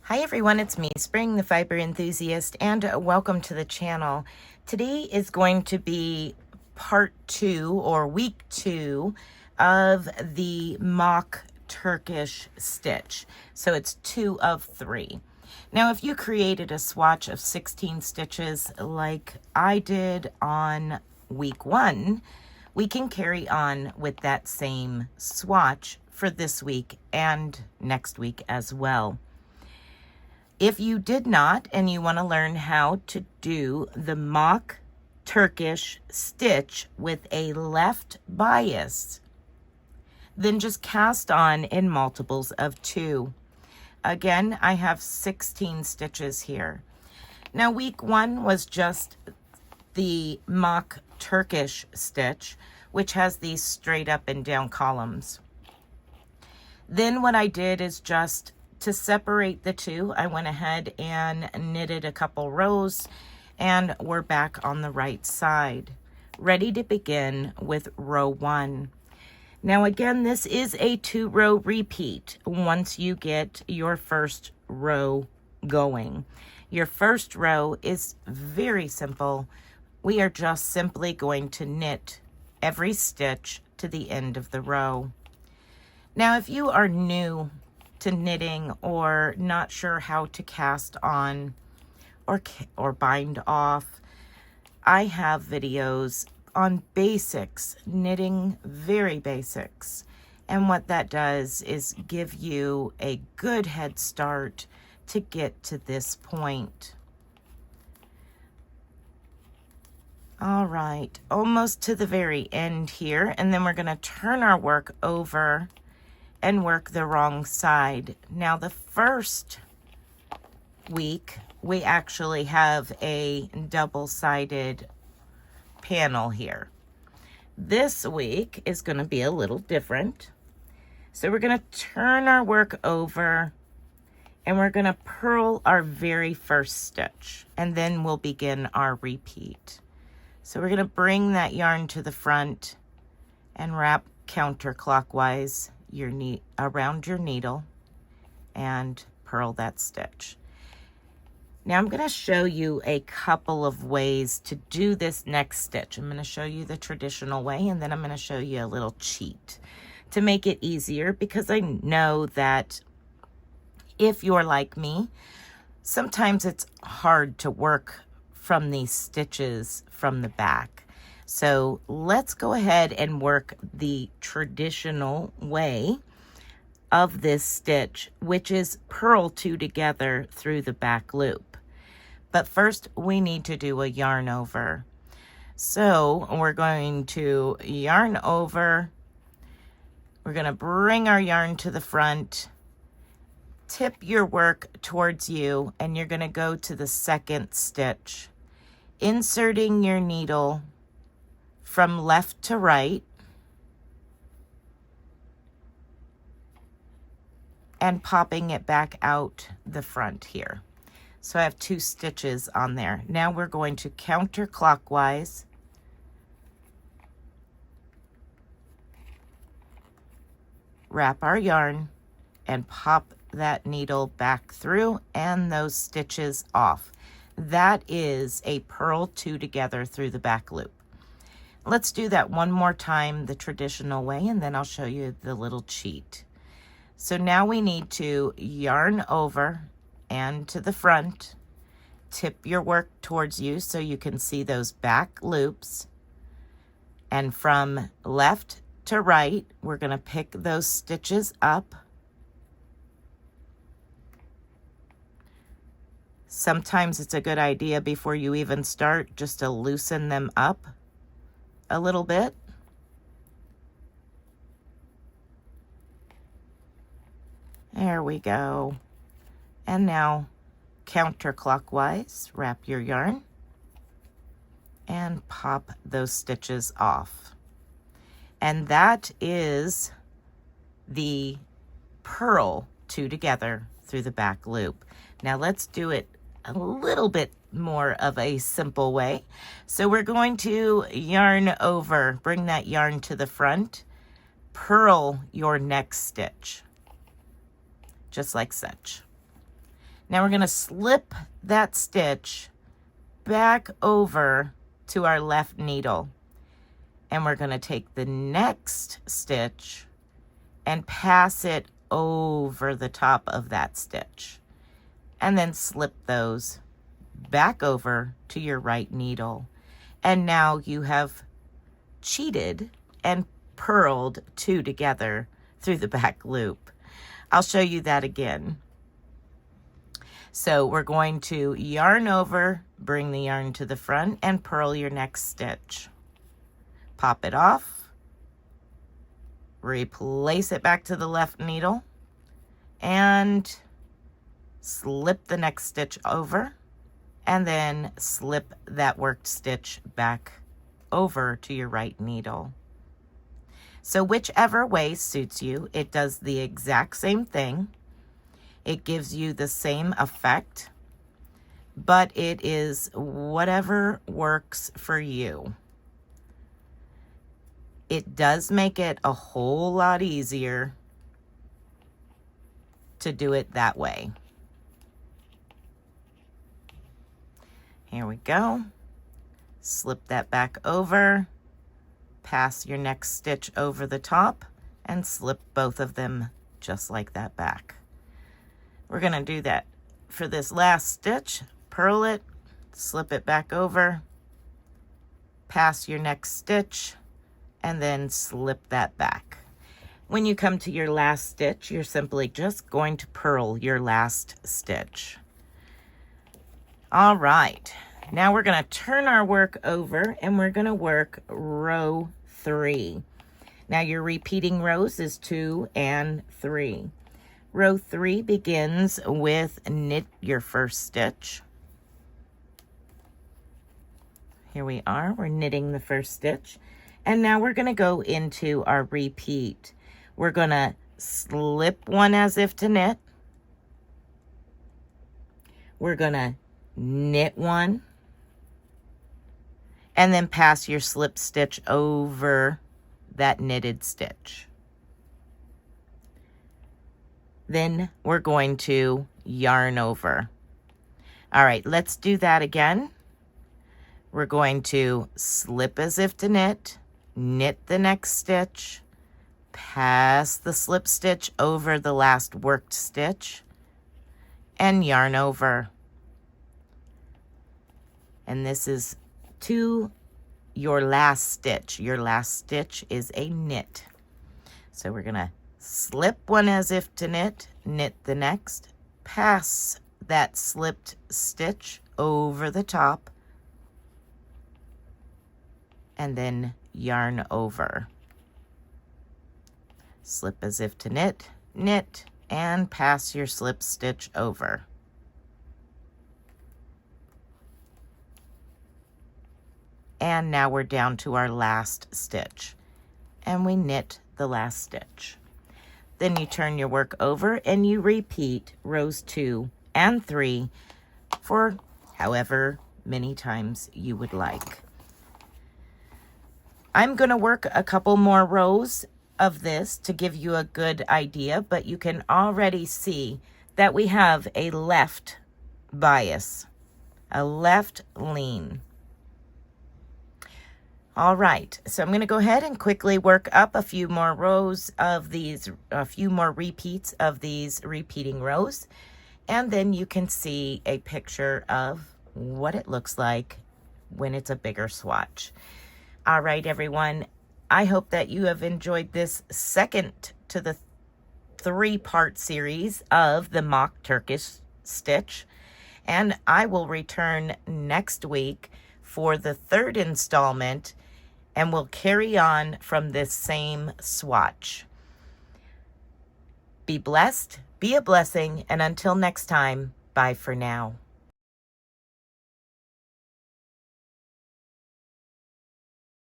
Hi everyone, it's me, Spring, the fiber enthusiast, and welcome to the channel. Today is going to be part 2 or week 2 of the mock Turkish stitch. So it's 2 of 3. Now if you created a swatch of 16 stitches like I did on week 1, we can carry on with that same swatch for this week and next week as well. If you did not and you want to learn how to do the mock Turkish stitch with a left bias, then just cast on in multiples of 2. Again, I have 16 stitches here. Now week 1 was just the mock Turkish stitch, which has these straight up and down columns. Then what I did is just to separate the two, I went ahead and knitted a couple rows, and we're back on the right side, ready to begin with row 1. Now again, this is a 2-row repeat once you get your first row going. Your first row is very simple. We are just simply going to knit every stitch to the end of the row. Now if you are new to knitting or not sure how to cast on or bind off, I have videos on basics, knitting very basics. And what that does is give you a good head start to get to this point. All right, almost to the very end here, and then we're going to turn our work over and work the wrong side. Now the first week we actually have a double-sided panel here. This week is going to be a little different. So we're going to turn our work over and we're going to purl our very first stitch, and then we'll begin our repeat. So we're going to bring that yarn to the front and wrap counterclockwise around your needle and purl that stitch. Now I'm going to show you a couple of ways to do this next stitch. I'm going to show you the traditional way, and then I'm going to show you a little cheat to make it easier, because I know that if you're like me, sometimes it's hard to work from these stitches from the back. So let's go ahead and work the traditional way of this stitch, which is purl 2 together through the back loop. But first we need to do a yarn over. So we're going to yarn over. We're going to bring our yarn to the front, tip your work towards you, and you're going to go to the second stitch, inserting your needle from left to right and popping it back out the front here. So I have 2 stitches on there. Now we're going to counterclockwise wrap our yarn and pop that needle back through and those stitches off. That is a purl 2 together through the back loop. Let's do that one more time the traditional way, and then I'll show you the little cheat. So now we need to yarn over and to the front, tip your work towards you so you can see those back loops, and from left to right we're going to pick those stitches up. Sometimes it's a good idea before you even start just to loosen them up a little bit. There we go. And now counterclockwise, wrap your yarn and pop those stitches off. And that is the purl 2 together through the back loop. Now let's do it a little bit more of a simple way. So we're going to yarn over, bring that yarn to the front, purl your next stitch, just like such. Now we're going to slip that stitch back over to our left needle. And we're going to take the next stitch and pass it over the top of that stitch. And then slip those back over to your right needle. And now you have cheated and purled two together through the back loop. I'll show you that again. So we're going to yarn over, bring the yarn to the front, and purl your next stitch. Pop it off, replace it back to the left needle, and slip the next stitch over, and then slip that worked stitch back over to your right needle. So whichever way suits you, it does the exact same thing. It gives you the same effect, but it is whatever works for you. It does make it a whole lot easier to do it that way. Here we go. Slip that back over, pass your next stitch over the top, and slip both of them just like that back. We're going to do that for this last stitch. Purl it, slip it back over, pass your next stitch, and then slip that back. When you come to your last stitch, you're simply just going to purl your last stitch. All right, now we're going to turn our work over and we're going to work row 3. Now your repeating rows is 2 and 3. Row 3 begins with knit your first stitch. Here we are, we're knitting the first stitch. And now we're going to go into our repeat. We're going to slip one as if to knit. We're going to knit one. And then pass your slip stitch over that knitted stitch. Then we're going to yarn over. All right, let's do that again. We're going to slip as if to knit, knit the next stitch, pass the slip stitch over the last worked stitch, and yarn over. And this is to your last stitch. Your last stitch is a knit. So we're going to slip one as if to knit, knit the next, pass that slipped stitch over the top, and then yarn over. Slip as if to knit, knit, and pass your slip stitch over. And now we're down to our last stitch, and we knit the last stitch. Then you turn your work over and you repeat rows 2 and 3 for however many times you would like. I'm going to work a couple more rows of this to give you a good idea, but you can already see that we have a left bias, a left lean. All right, so I'm going to go ahead and quickly work up a few more rows of these, a few more repeats of these repeating rows, and then you can see a picture of what it looks like when it's a bigger swatch. All right, everyone, I hope that you have enjoyed this second to the 3-part series of the Mock Turk Stitch, and I will return next week for the 3rd installment, and we'll carry on from this same swatch. Be blessed, be a blessing, and until next time, bye for now.